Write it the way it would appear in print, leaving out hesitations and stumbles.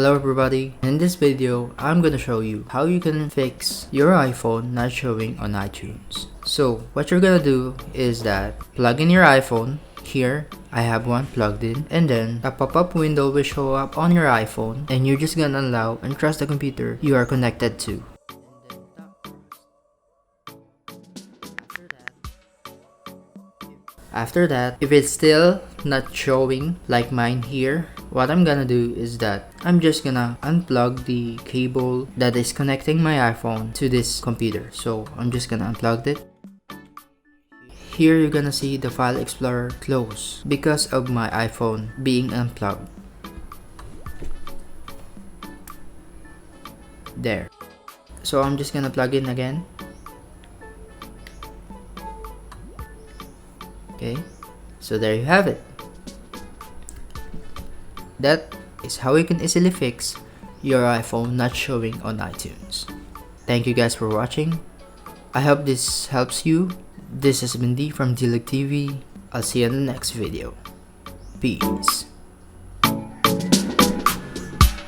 Hello everybody, in this video I'm gonna show you how you can fix your iPhone not showing on iTunes. So what you're gonna do is that plug in your iPhone. Here I have one plugged in, and then a pop-up window will show up on your iPhone and you're just gonna allow and trust the computer you are connected to. After that, if it's still not showing like mine here, what I'm gonna do is that I'm just gonna unplug the cable that is connecting my iPhone to this computer. So I'm just gonna unplug it. Here you're gonna see the file explorer close because of my iPhone being unplugged. There. So I'm just gonna plug in again. Okay, so there you have it. That is how you can easily fix your iPhone not showing on iTunes. Thank you guys for watching. I hope this helps you. This has been D from Dilig TV. I'll see you in the next video. Peace.